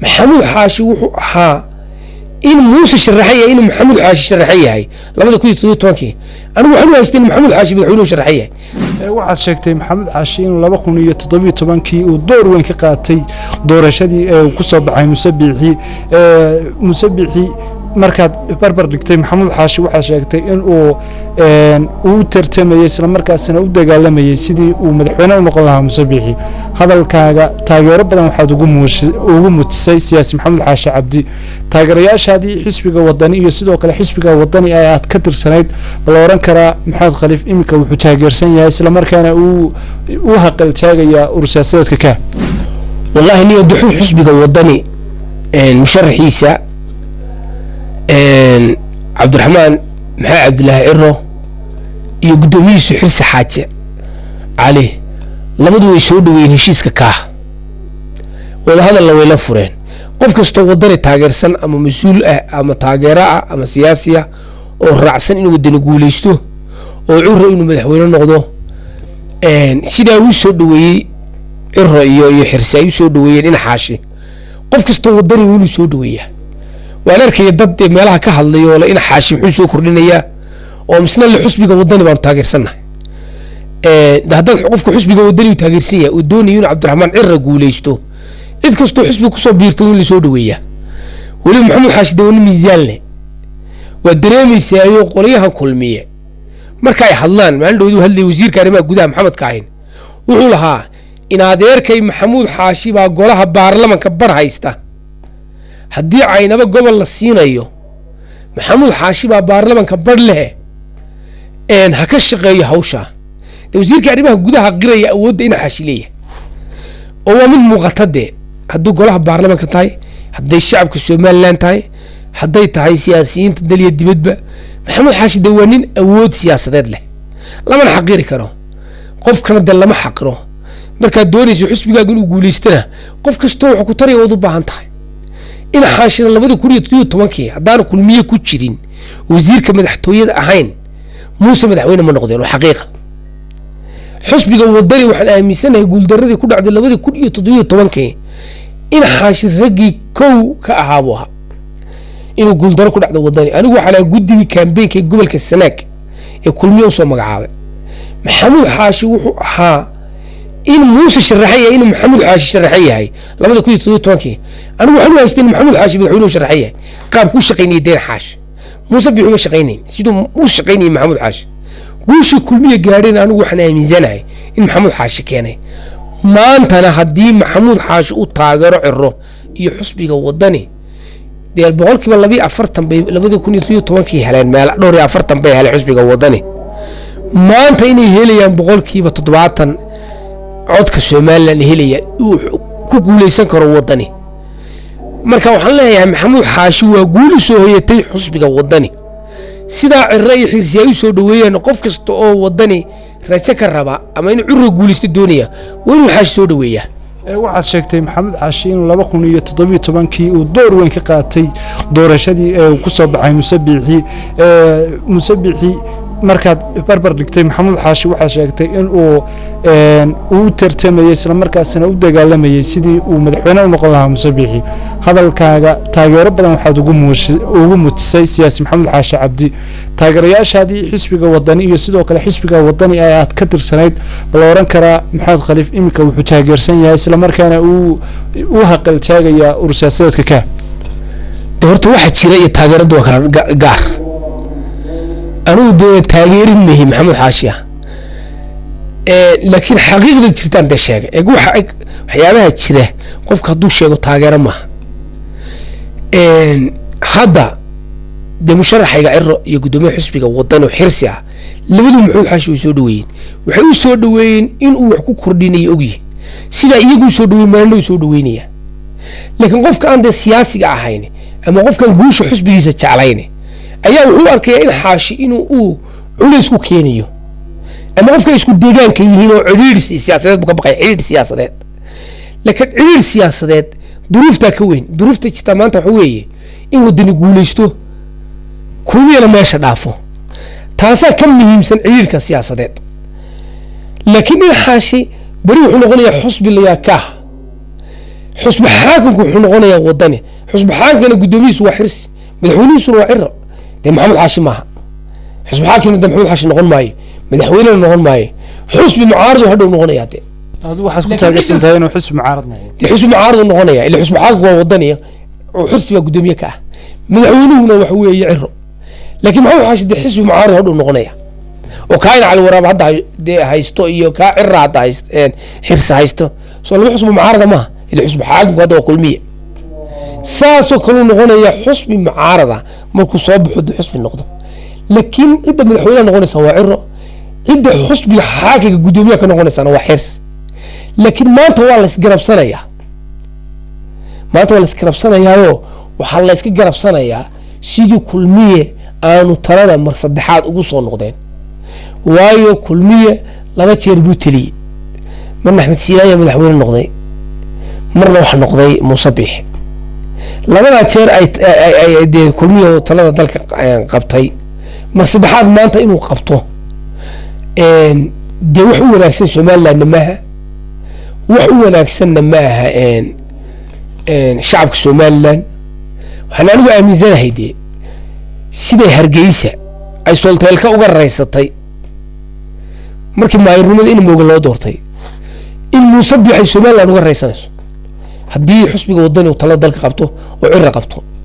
محمود حاشي وحا إن موسى شرحية إنه محمود حاشي شرحية هاي لما كنت توكي أنا وحنا هايستين محمود حاشي بيحولوا شرحية waxaad sheegtay maxamed xaashi in 2017 uu door weyn ka qaatay doorashadii uu ku soo baxay musabixi markaad barbar dhigtay maxamed xaashi waxaad sheegtay in uu tartamayay isla markaasna u dagaalamayay sidii uu madaxweyne u noqon lahaa musabixi hadalkaaga taageero badan waxaad ugu muujisay siyaasi maxamed xaashi cabdi taageerayaashaadii xisbiga wadani iyo sidoo kale xisbiga wadani ay aad ka tirsanayd bal oran karaa maxamed khaliif imika wuxuu taageersan yahay isla markaana uu haqal taagaya ursaasadka ka wallahi niyo duxul xisbiga wadani musharaxiisa عبد الرحمن محمد عبد الله عرو يقدمي سحرس حاجة عليه لابد ويسود وينشيس كاه وهذا اللي ويلفرين قف كستو ودري تاجرسن أما مسؤول أما تاجراء أما سياسية أو رأسن إنه بدنا نقوليستو أو عرو إنه مدحوين نقضه سيدا ويسود وي عرو يحرسي يسود وي إن حاشي قف كستو ودري ويسود ويه وأنا أركي ضد مالها كهالي ولا إن حاشم حسوا كرنية ومسنا اللي حسبي جودني بام تاجر سنة ده هذا حقوق حسبي جودني وتاجر سيا ودوني يون عبد الرحمن عرقوا ليشتو إذ كستو حسبي كسو بيرتون اللي سودوية ولي محمد حاش دوني ميزانه والدرامي سيايو قليها كل مية مركاي حلان ما عنده يدو هاللي وزير كريمة جودها محمد كاين وقولها إن هذا أركي محمود حاشي بقولها بارلمان كبر هايسته haddii caynaba gobol la siinayo maxamuud xaashi baa baarlamaanka bar leh ha ka shaqeeyo hawsha wasiirka arrimaha gudaha qiraya awoodda in xaashi leeyahay oo waa mid muuqatade hadduu golaha baarlamaanka tahay hadday shacabka Soomaaliland tahay hadday tahay siyaasiyiinta dalka dibadba maxamuud xaashi waa nin awood siyaasadeed leh lama xaqiri karo qofkana dal lama xaqiro marka doonayso xisbigaaga inuu guuleystana qof kastoo wuxuu ku tariyo wad u baahan tahay إن حاشنا لبده كوريا تيجي تمانكي هدار كل مية كوتشرين وزير كمدحتوية أحين موسى مدحوينا من نقدر وحقيقة حسب جو الدري وحنا ميسنا يقول دري كل عدد لبده كوريا تيجي تمانكي إن حاش رجي كو كأهابها إنه يقول دري كل عدد الدري أنا أقول على جدي كامبين كي قبل كالسناك كل مية وصل مقعد محمود حاشي وحا إن موسى شرحية إنه محمود حاشي شرحية هاي لما كنت تقول توكي أنا وحنا هايستين محمود حاشي بيحولوا شرحية قام كل شقيني دين حاش موسى بيحولوا شقيني سيدو مو شقيني محمود حاشي وش كل مية قارين أنا وحنا ميزان هاي إن محمود حاشي كانه ما أنت أنا هدي محمود حاشي وطاقر عرو يحسبي وضني دي البقول كي والله بي أفرتم بي لابد يكون يطيو توكي هلين ما دوري أفرتم بي هل حسبي وضني ما أنت إني هيليان بقول كي بتطبعاتن عودك Soomaaliland helaya ku guuleysan karo wadani marka waxaan leeyahay maxamuud xaashi waa guul soo hoyatay xusbiga wadani sida cirray xirsiyay soo dhaweeyeen qof kasta oo wadani rajo ka raba ama in curro guuleysto doonaya waa inuu xaashi soo dhaweeyaa waxaad sheegtay maxamed xaashi in 2017 uu door weyn ka qaatay doorashadii uu ku soo baxay musabixi markaad barbar dhigtay maxamed xaashi waxaad sheegtay in uu tartamayay isla markaasna u dagaalamayay sidii uu madaxweyne u noqon lahaa musabixi hadalkaaga taageero badan waxaad ugu muujisay siyaasi maxamed xaashi cabdi taageerayaashaadii xisbiga wadani iyo sidoo kale xisbiga wadani ay aad ka tirsanayd bal oran karaa maxamed khaliif imika wuxuu taageersan yahay isla markaana uu haqal taagaya ursaasadka ka horta waxa jira iyo taageeradu kala gaar أنا دو تغيير مهي محمود حاشية لكن حقيقة ترتان ده شيء يقول حيابها تشره قف كدو شيء تغيير ما هذا ده مشرح يقعر يقدمه حسبك وطنه حرسها لبدو محمود حاشي يسودوين وحيو يسودوين إنه وحكو كرديني يوجي سيدا يجو يسودوين ما عنده يسودوينيه لكن قف كان ده سياسي عهيني أما قف كان جوش حسبي يزت عليني ayaa wuxuu arkay in xaashi inuu culays ku keenayo ama qofka isku deegaanka yihiin oo ciriir siyaasadeed ka baqay ciriir siyaasadeed laakiin ciriir siyaasadeed duruufta ka weyn duruufta jirta maanta waxa weeye in wadani guuleysto kulmiyana meesha dhaafo taasa ka muhiimsan ciriirka siyaasadeed laakiin in xaashi bari wuxuu noqonayaa xusbi liyaaka xusbi xaakamku wuxuu noqonayaa wadani xusbi xaakamkana guddoomiyiisu waa xirsi madaxweynihiisuna waa ciro dee maxamed xaashi maaha xusbi xaakamkina dee maxamed xaashi noqon maayo madaxweynena noqon maayo xusbi mucaaradu hadhow noqonayaa dee adigu waxaad ku taageersan tahay inuu xisbi mucaarad noqdo dee xusbi mucaaradu noqonaya ila xusbi xaakamku waa wadaniya oo xirsi baa guddoomiye ka ah madaxweynuhuna waxa weeye ciro laakiin maxamed xaashi dee xisbi mucaarad hadhow noqonaya oo kaayna cali waraab hadda dee haysto iyo kaa cira hadda xirsi haysto soo laba xusbi mucaarada maaha ila xusbi xaakamku hadda waa kulmiye saasoo kaluu noqonaya xusbi mucaarada markuu soo baxo dee xusbi noqdo laakiin cidda madaxweynaha noqonaysa waa ciro cidda xusbiga xaakiga guddoomiyaha ka noqonaysana waa xirsi laakiin maanta waa la isgarabsanayaa waxaa la iska garabsanayaa sidii kulmiye aanu talada mar saddexaad ugu soo noqdeen waayo kulmiye 2 jeer buu taliyey marna axmed siinaaya madaxweyne noqday marna waxa noqday muuse biixi labadaa jeer ay dee kulmiye talada dalka qabtay mar saddexaad maanta inuu qabto dee wax u wanaagsan somalilandna maaha wax u wanaagsanna maaha shacabka somaliland waxaan anigu aaminsanahay dee siday hargeysa ay solteelka uga raysatay markii maayirnimada in mooga loo doortay in muuse biixi somaliland uga raysanayso haddii xusbiga wadani uu talada dalka qabto oo cira qabto